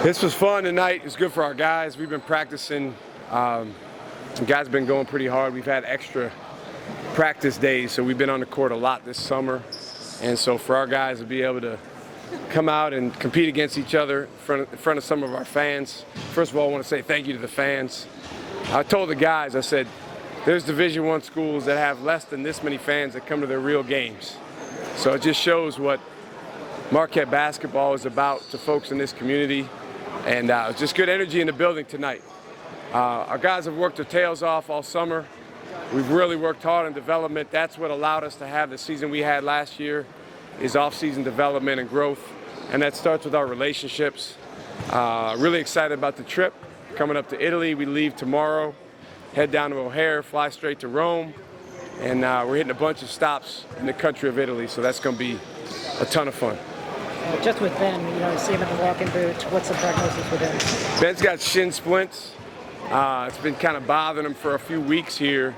This was fun tonight. It's good for our guys. We've been practicing. The guys have been going pretty hard. We've had extra practice days, so we've been on the court a lot this summer. And so for our guys to be able to come out and compete against each other in front of some of our fans, first of all, I want to say thank you to the fans. I told the guys, I said, there's Division I schools that have less than this many fans that come to their real games. So it just shows what Marquette basketball is about to folks in this community. And just good energy in the building tonight. Our guys have worked their tails off all summer. We've really worked hard on development. That's what allowed us to have the season we had last year, is off-season development and growth. And that starts with our relationships. Really excited about the trip coming up to Italy. We leave tomorrow, head down to O'Hare, fly straight to Rome. And we're hitting a bunch of stops in the country of Italy, so that's going to be a ton of fun. Just with Ben, you see him in the walking boot. What's the prognosis with him? Ben's got shin splints. It's been kind of bothering him for a few weeks here,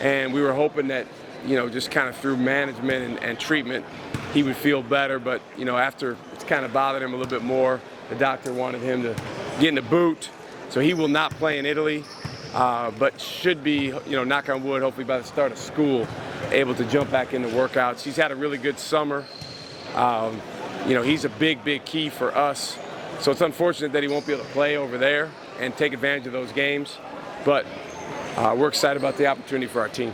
and we were hoping that, just kind of through management and treatment, he would feel better. But, after it's kind of bothered him a little bit more, the doctor wanted him to get in the boot. So he will not play in Italy, but should be, knock on wood, hopefully by the start of school, able to jump back into workouts. He's had a really good summer. He's a big key for us. So it's unfortunate that he won't be able to play over there and take advantage of those games. But we're excited about the opportunity for our team.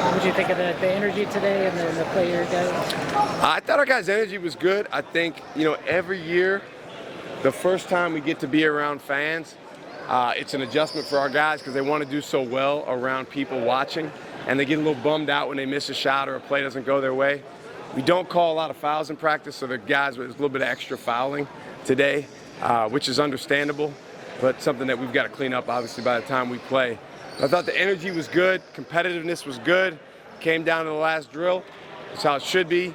What did you think of the energy today and the play your guys? I thought our guys' energy was good. I think, every year, the first time we get to be around fans, it's an adjustment for our guys because they want to do so well around people watching. And they get a little bummed out when they miss a shot or a play doesn't go their way. We don't call a lot of fouls in practice, so the guys, there's a little bit of extra fouling today, which is understandable, but something that we've got to clean up, obviously, by the time we play. I thought the energy was good, competitiveness was good, came down to the last drill. That's how it should be.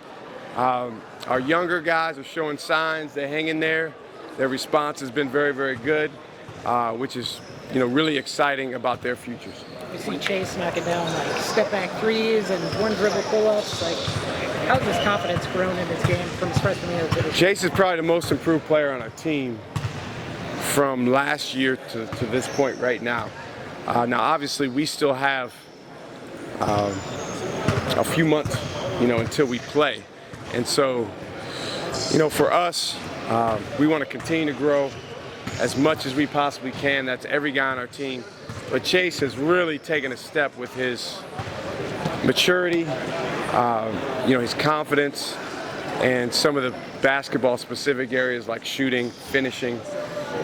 Our younger guys are showing signs, they hang in there. Their response has been very good, which is really exciting about their futures. We see Chase knocking down step-back threes and one dribble pull-ups. How's his confidence grown in his game from his freshman year to this? Chase is probably the most improved player on our team from last year to this point right now. Now, obviously, we still have a few months, until we play. And so, for us, we want to continue to grow as much as we possibly can. That's every guy on our team. But Chase has really taken a step with his maturity, his confidence, and some of the basketball-specific areas like shooting, finishing.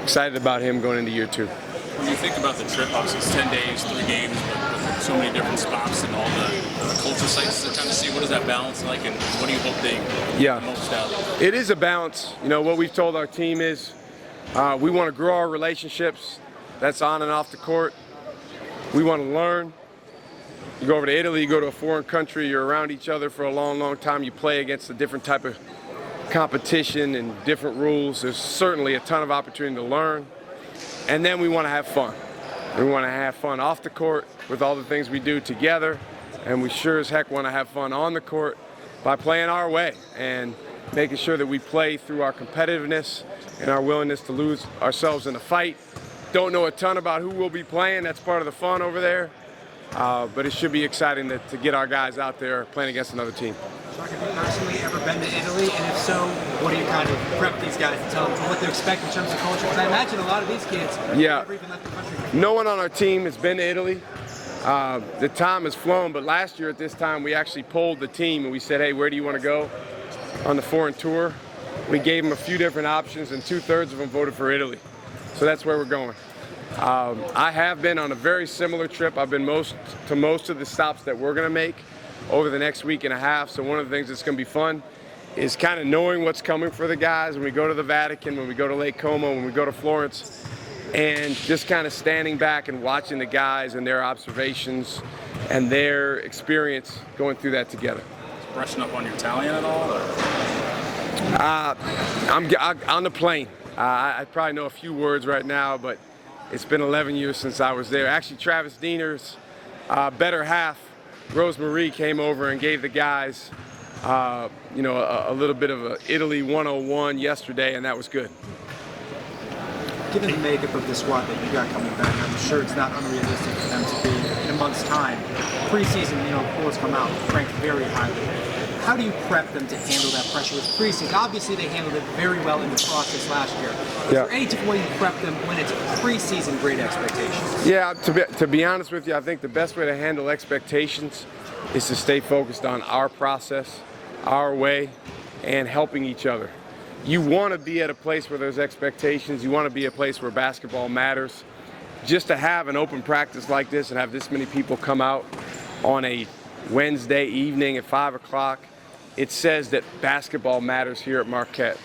Excited about him going into year 2. When you think about the trip, obviously it's 10 days, 3 games, with so many different spots and all the culture sites to kind of see what is that balance like, and what do you hope they get the most out of? It is a balance. What we've told our team is we want to grow our relationships. That's on and off the court. We want to learn. You go over to Italy, you go to a foreign country, you're around each other for a long time. You play against a different type of competition and different rules. There's certainly a ton of opportunity to learn. And then we want to have fun. We want to have fun off the court with all the things we do together. And we sure as heck want to have fun on the court by playing our way and making sure that we play through our competitiveness and our willingness to lose ourselves in a fight. Don't know a ton about who we'll be playing. That's part of the fun over there. But it should be exciting to get our guys out there playing against another team. Shaka, have you personally ever been to Italy? And if so, what do you kind of prep these guys to tell them what to expect in terms of culture? Because I imagine a lot of these kids never even left the country. No one on our team has been to Italy. The time has flown, but last year at this time we actually polled the team and we said, hey, where do you want to go on the foreign tour? We gave them a few different options and 2/3 of them voted for Italy. So that's where we're going. I have been on a very similar trip. I've been to most of the stops that we're going to make over the next week and a half. So one of the things that's going to be fun is kind of knowing what's coming for the guys when we go to the Vatican, when we go to Lake Como, when we go to Florence, and just kind of standing back and watching the guys and their observations and their experience going through that together. Brushing up on your Italian at all? I'm on the plane. I probably know a few words right now, but it's been 11 years since I was there. Actually, Travis Diener's better half, Rose Marie, came over and gave the guys you know, a little bit of a Italy 101 yesterday, and that was good. Given the makeup of the squad that you got coming back, I'm sure it's not unrealistic for them to be, in a month's time, preseason, you know, reports come out, ranked very highly. How do you prep them to handle that pressure with preseason? Obviously, they handled it very well in the process last year. Is there any different way you prep them when it's preseason grade expectations? Yeah, to be honest with you, I think the best way to handle expectations is to stay focused on our process, our way, and helping each other. You want to be at a place where there's expectations. You want to be a place where basketball matters. Just to have an open practice like this and have this many people come out on a Wednesday evening at 5 o'clock, it says that basketball matters here at Marquette.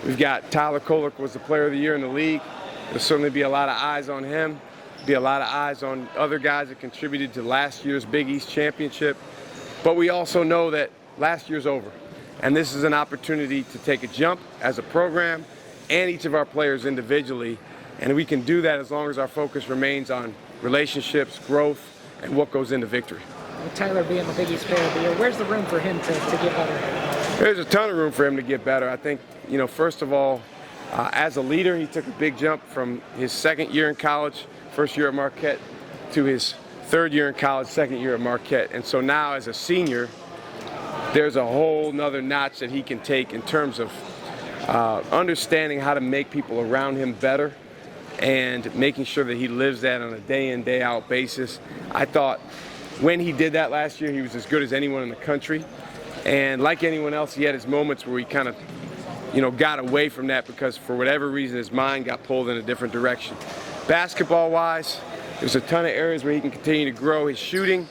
We've got Tyler Kolek was the player of the year in the league. There'll certainly be a lot of eyes on him. Be a lot of eyes on other guys that contributed to last year's Big East championship. But we also know that last year's over. And this is an opportunity to take a jump as a program and each of our players individually. And we can do that as long as our focus remains on relationships, growth, and what goes into victory. With Tyler being the Big East player of the year, where's the room for him to get better? There's a ton of room for him to get better. I think, you know, first of all, as a leader, he took a big jump from his second year in college, first year at Marquette, to his third year in college, second year at Marquette. And so now as a senior, there's a whole nother notch that he can take in terms of understanding how to make people around him better and making sure that he lives that on a day in, day out basis. I thought when he did that last year, he was as good as anyone in the country. And like anyone else, he had his moments where he kind of, you know, got away from that because for whatever reason, his mind got pulled in a different direction. Basketball-wise, there's a ton of areas where he can continue to grow. His shooting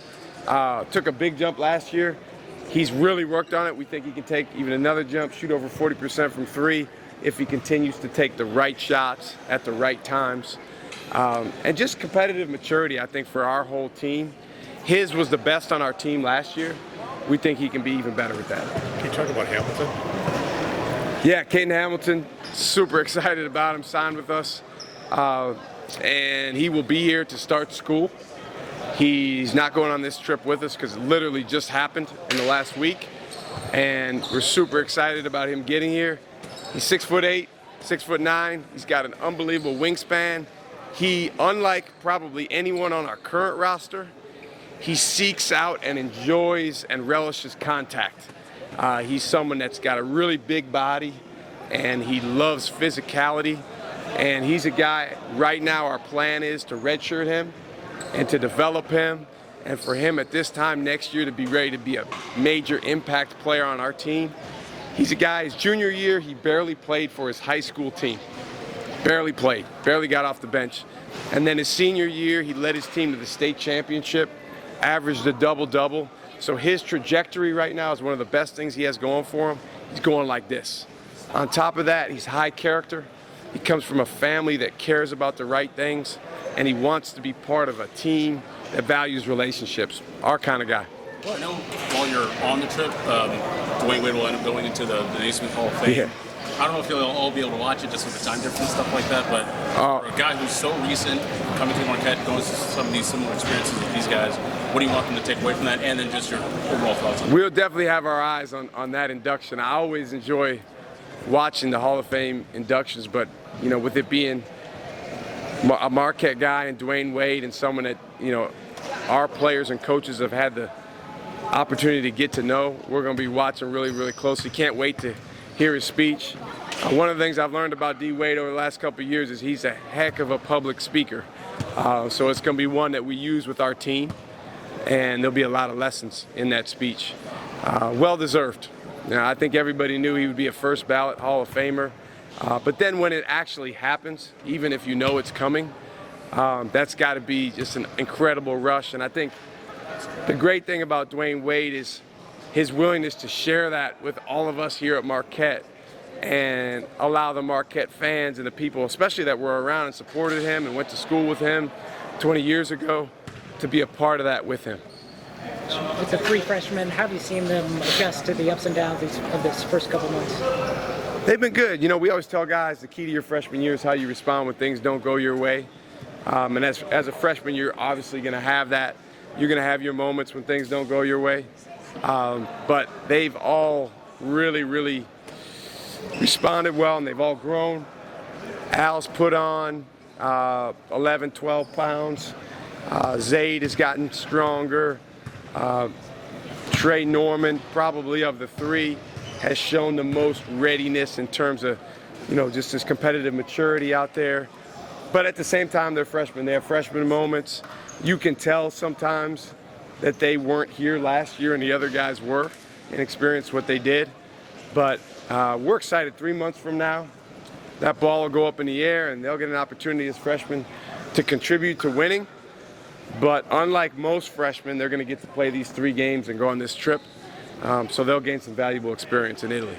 took a big jump last year. He's really worked on it. We think he can take even another jump, shoot over 40% from three if he continues to take the right shots at the right times. And just competitive maturity, I think, for our whole team. His was the best on our team last year. We think he can be even better with that. Can you talk about Hamilton? Yeah, Caden Hamilton, super excited about him, signed with us. And he will be here to start school. He's not going on this trip with us because it literally just happened in the last week. And we're super excited about him getting here. He's 6'8", 6'9". He's got an unbelievable wingspan. He, unlike probably anyone on our current roster, he seeks out and enjoys and relishes contact. He's someone that's got a really big body and he loves physicality. And he's a guy, right now our plan is to redshirt him and to develop him and for him at this time next year to be ready to be a major impact player on our team. He's a guy, his junior year, he barely played for his high school team. Barely played, barely got off the bench. And then his senior year, he led his team to the state championship, averaged a double-double. So his trajectory right now is one of the best things he has going for him. He's going like this. On top of that, he's high character. He comes from a family that cares about the right things, and he wants to be part of a team that values relationships. Our kind of guy. Well, I know while you're on the trip, Dwayne Wade will end up going into the Naismith Hall of Fame. Yeah. I don't know if you'll all be able to watch it just with the time difference and stuff like that, but for a guy who's so recent, coming to Marquette, going through some of these similar experiences with these guys, what do you want them to take away from that, and then just your overall thoughts on it? We'll definitely have our eyes on that induction. I always enjoy watching the Hall of Fame inductions, but, you know, with it being a Marquette guy and Dwayne Wade and someone that, you know, our players and coaches have had the opportunity to get to know, we're going to be watching really, really closely. Can't wait to hear his speech. One of the things I've learned about D. Wade over the last couple of years is he's a heck of a public speaker. So it's going to be one that we use with our team, and there'll be a lot of lessons in that speech. Well-deserved. Now, I think everybody knew he would be a first ballot Hall of Famer. But then when it actually happens, even if you know it's coming, that's got to be just an incredible rush. And I think the great thing about Dwayne Wade is his willingness to share that with all of us here at Marquette and allow the Marquette fans and the people, especially that were around and supported him and went to school with him 20 years ago, to be a part of that with him. With the three freshmen, how have you seen them adjust to the ups and downs of this first couple months? They've been good. You know, we always tell guys the key to your freshman year is how you respond when things don't go your way. And as a freshman, you're obviously going to have that. You're going to have your moments when things don't go your way. But they've all really responded well, and they've all grown. Al's put on 11, 12 pounds. Zayd has gotten stronger. Trey Norman, probably of the three, has shown the most readiness in terms of, just his competitive maturity out there. But at the same time, they're freshmen. They have freshman moments. You can tell sometimes that they weren't here last year and the other guys were and experienced what they did. But we're excited 3 months from now. That ball will go up in the air and they'll get an opportunity as freshmen to contribute to winning. But unlike most freshmen, they're going to get to play these 3 games and go on this trip. So they'll gain some valuable experience in Italy.